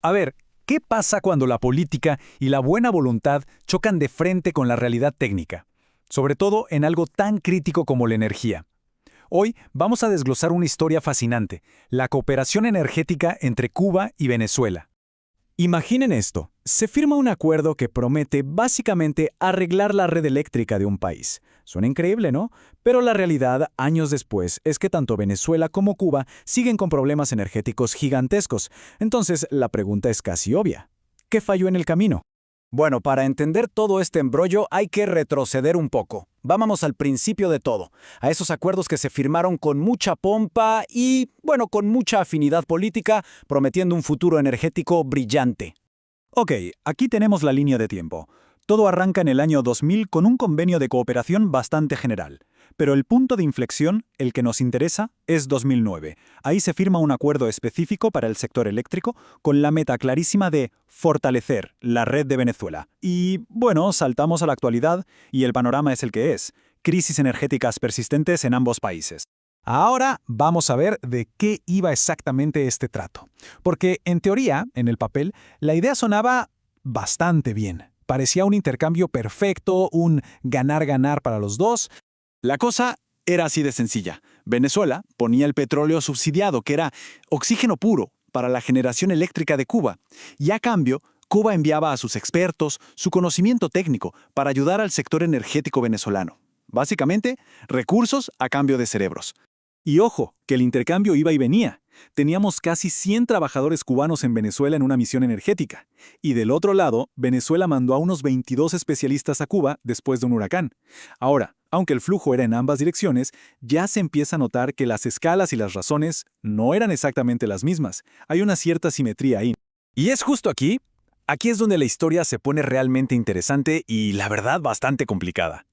A ver, ¿qué pasa cuando la política y la buena voluntad chocan de frente con la realidad técnica? Sobre todo en algo tan crítico como la energía. Hoy vamos a desglosar una historia fascinante, la cooperación energética entre Cuba y Venezuela. Imaginen esto, se firma un acuerdo que promete básicamente arreglar la red eléctrica de un país. Suena increíble, ¿no? Pero la realidad, años después, es que tanto Venezuela como Cuba siguen con problemas energéticos gigantescos. Entonces, la pregunta es casi obvia. ¿Qué falló en el camino? Bueno, para entender todo este embrollo hay que retroceder un poco. Vámonos al principio de todo, a esos acuerdos que se firmaron con mucha pompa y, bueno, con mucha afinidad política, prometiendo un futuro energético brillante. Ok, aquí tenemos la línea de tiempo. Todo arranca en el año 2000 con un convenio de cooperación bastante general. Pero el punto de inflexión, el que nos interesa, es 2009. Ahí se firma un acuerdo específico para el sector eléctrico con la meta clarísima de fortalecer la red de Venezuela. Y, bueno, saltamos a la actualidad y el panorama es el que es. Crisis energéticas persistentes en ambos países. Ahora vamos a ver de qué iba exactamente este trato. Porque, en teoría, en el papel, la idea sonaba bastante bien. Parecía un intercambio perfecto, un ganar-ganar para los dos. La cosa era así de sencilla. Venezuela ponía el petróleo subsidiado, que era oxígeno puro, para la generación eléctrica de Cuba. Y a cambio, Cuba enviaba a sus expertos su conocimiento técnico para ayudar al sector energético venezolano. Básicamente, recursos a cambio de cerebros. Y ojo, que el intercambio iba y venía. Teníamos casi 100 trabajadores cubanos en Venezuela en una misión energética. Y del otro lado, Venezuela mandó a unos 22 especialistas a Cuba después de un huracán. Ahora, aunque el flujo era en ambas direcciones, ya se empieza a notar que las escalas y las razones no eran exactamente las mismas. Hay una cierta simetría ahí. Y es justo aquí es donde la historia se pone realmente interesante y, la verdad, bastante complicada.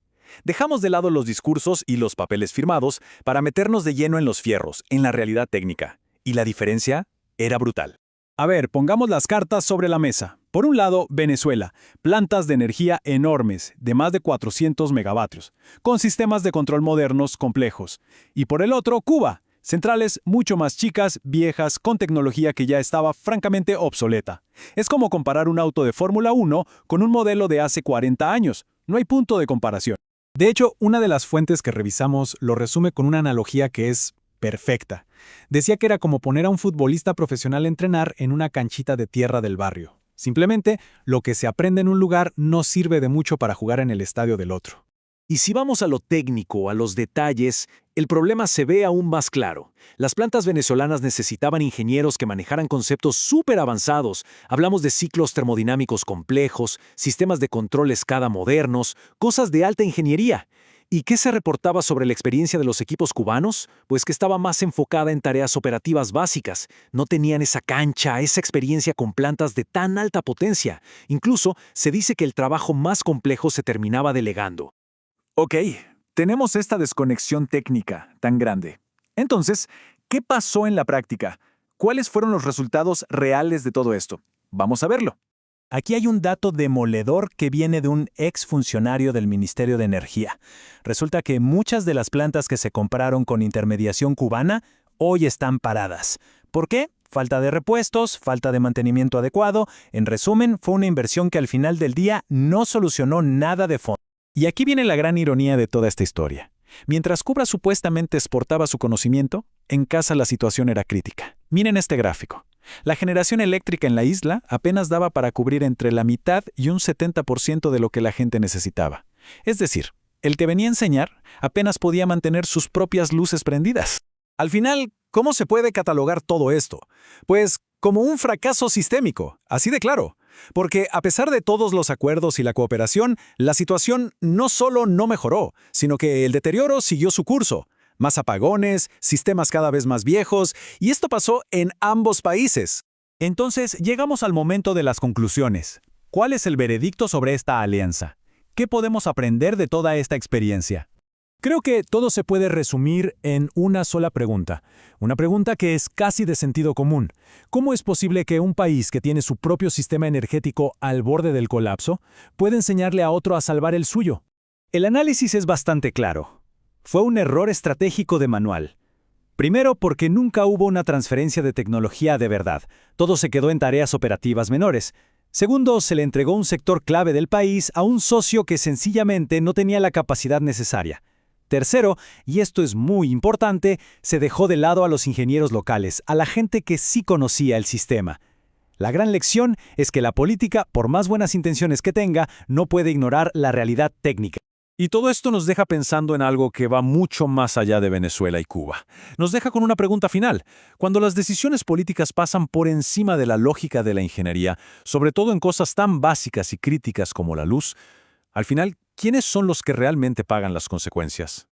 Dejamos de lado los discursos y los papeles firmados para meternos de lleno en los fierros, en la realidad técnica. Y la diferencia era brutal. A ver, pongamos las cartas sobre la mesa. Por un lado, Venezuela, plantas de energía enormes, de más de 400 megavatios, con sistemas de control modernos complejos. Y por el otro, Cuba, centrales mucho más chicas, viejas, con tecnología que ya estaba francamente obsoleta. Es como comparar un auto de Fórmula 1 con un modelo de hace 40 años. No hay punto de comparación. De hecho, una de las fuentes que revisamos lo resume con una analogía que es perfecta. Decía que era como poner a un futbolista profesional a entrenar en una canchita de tierra del barrio. Simplemente, lo que se aprende en un lugar no sirve de mucho para jugar en el estadio del otro. Y si vamos a lo técnico, a los detalles, el problema se ve aún más claro. Las plantas venezolanas necesitaban ingenieros que manejaran conceptos súper avanzados. Hablamos de ciclos termodinámicos complejos, sistemas de control escala modernos, cosas de alta ingeniería. ¿Y qué se reportaba sobre la experiencia de los equipos cubanos? Pues que estaba más enfocada en tareas operativas básicas. No tenían esa cancha, esa experiencia con plantas de tan alta potencia. Incluso se dice que el trabajo más complejo se terminaba delegando. Ok, tenemos esta desconexión técnica tan grande. Entonces, ¿qué pasó en la práctica? ¿Cuáles fueron los resultados reales de todo esto? Vamos a verlo. Aquí hay un dato demoledor que viene de un exfuncionario del Ministerio de Energía. Resulta que muchas de las plantas que se compraron con intermediación cubana hoy están paradas. ¿Por qué? Falta de repuestos, falta de mantenimiento adecuado. En resumen, fue una inversión que al final del día no solucionó nada de fondo. Y aquí viene la gran ironía de toda esta historia. Mientras Cuba supuestamente exportaba su conocimiento, en casa la situación era crítica. Miren este gráfico. La generación eléctrica en la isla apenas daba para cubrir entre la mitad y un 70% de lo que la gente necesitaba. Es decir, el que venía a enseñar apenas podía mantener sus propias luces prendidas. Al final, ¿cómo se puede catalogar todo esto? Pues como un fracaso sistémico, así de claro. Porque a pesar de todos los acuerdos y la cooperación, la situación no solo no mejoró, sino que el deterioro siguió su curso. Más apagones, sistemas cada vez más viejos, y esto pasó en ambos países. Entonces, llegamos al momento de las conclusiones. ¿Cuál es el veredicto sobre esta alianza? ¿Qué podemos aprender de toda esta experiencia? Creo que todo se puede resumir en una sola pregunta. Una pregunta que es casi de sentido común. ¿Cómo es posible que un país que tiene su propio sistema energético al borde del colapso pueda enseñarle a otro a salvar el suyo? El análisis es bastante claro. Fue un error estratégico de manual. Primero, porque nunca hubo una transferencia de tecnología de verdad. Todo se quedó en tareas operativas menores. Segundo, se le entregó un sector clave del país a un socio que sencillamente no tenía la capacidad necesaria. Tercero, y esto es muy importante, se dejó de lado a los ingenieros locales, a la gente que sí conocía el sistema. La gran lección es que la política, por más buenas intenciones que tenga, no puede ignorar la realidad técnica. Y todo esto nos deja pensando en algo que va mucho más allá de Venezuela y Cuba. Nos deja con una pregunta final. Cuando las decisiones políticas pasan por encima de la lógica de la ingeniería, sobre todo en cosas tan básicas y críticas como la luz, al final, ¿quiénes son los que realmente pagan las consecuencias?